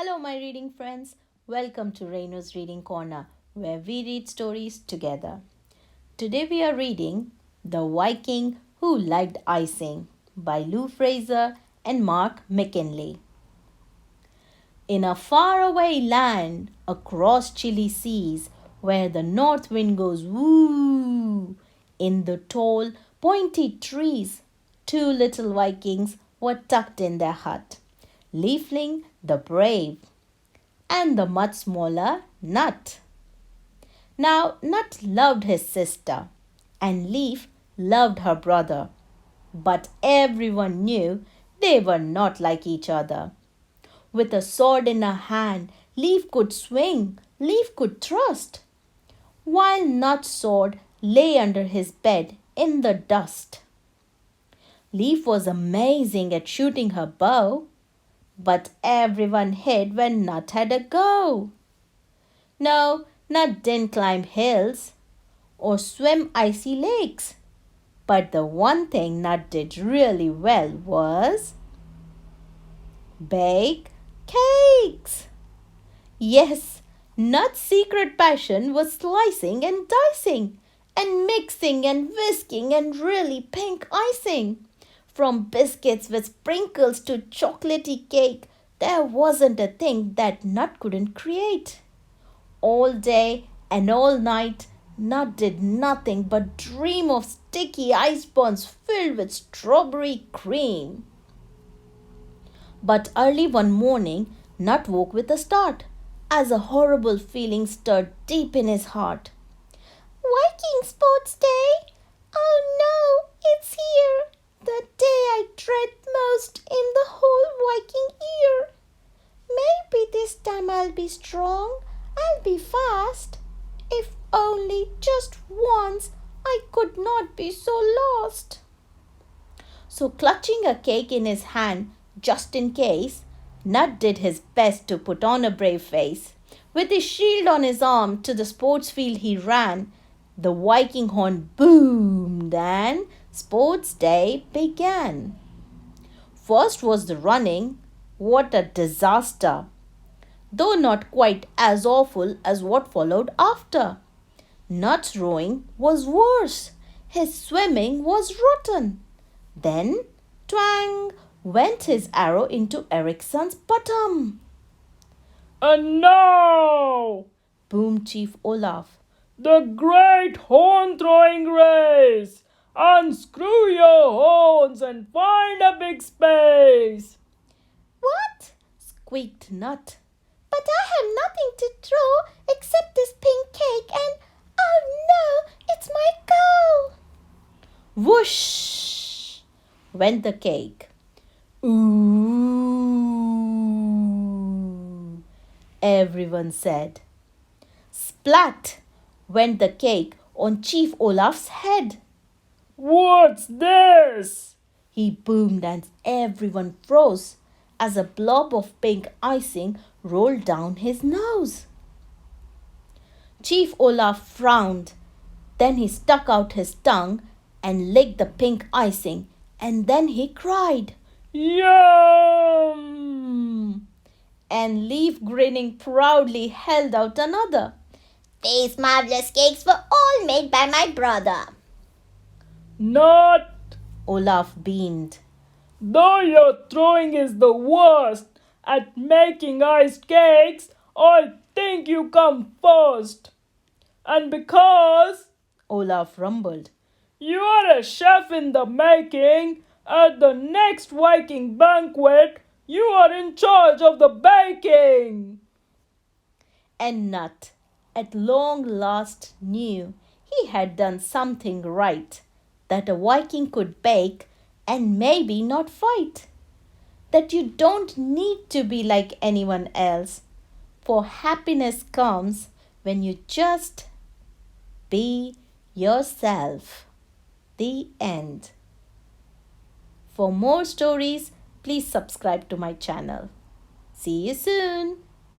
Hello, my reading friends. Welcome to Rainu's Reading Corner, where we read stories together. Today we are reading The Viking Who Liked Icing by Lou Fraser and Mark McKinley. In a faraway land across chilly seas, where the north wind goes woo, in the tall, pointy trees, two little Vikings were tucked in their hut. Leafling the brave, and the much smaller Nut. Now, Nut loved his sister, and Leaf loved her brother, but everyone knew they were not like each other. With a sword in her hand, Leaf could swing, Leaf could thrust, while Nut's sword lay under his bed in the dust. Leaf was amazing at shooting her bow, but everyone hid when Nut had a go. No, Nut didn't climb hills or swim icy lakes. But the one thing Nut did really well was bake cakes. Yes, Nut's secret passion was slicing and dicing and mixing and whisking and really pink icing. From biscuits with sprinkles to chocolatey cake, there wasn't a thing that Nut couldn't create. All day and all night, Nut did nothing but dream of sticky ice buns filled with strawberry cream. But early one morning, Nut woke with a start, as a horrible feeling stirred deep in his heart. Viking Sports Day? Oh no, it's here! The day I dread most in the whole Viking year. Maybe this time I'll be strong, I'll be fast. If only just once I could not be so lost. So, clutching a cake in his hand, just in case, Nut did his best to put on a brave face. With his shield on his arm, to the sports field he ran. The Viking horn boomed and Sports Day began. First was the running. What a disaster! Though not quite as awful as what followed after. Nut's rowing was worse. His swimming was rotten. Then, twang, went his arrow into Ericsson's bottom. And now, boomed Chief Olaf, the great horn throwing race! Unscrew your horns and find a big space! What? Squeaked Nut. But I have nothing to throw except this pink cake and, oh no, it's my goal! Whoosh! Went the cake. Ooh! Everyone said. Splat! Went the cake on Chief Olaf's head. What's this? He boomed and everyone froze as a blob of pink icing rolled down his nose. Chief Olaf frowned. Then he stuck out his tongue and licked the pink icing, and then he cried, Yum! And Leaf, grinning proudly, held out another. These marvelous cakes were all made by my brother. Not, Olaf beamed. though your throwing is the worst at making iced cakes, I think you come first. And because, Olaf rumbled, you are a chef in the making, at the next Viking banquet, you are in charge of the baking. And Nut, at long last, knew he had done something right, that a Viking could bake and maybe not fight. That you don't need to be like anyone else, for happiness comes when you just be yourself. The end. For more stories, please subscribe to my channel. See you soon.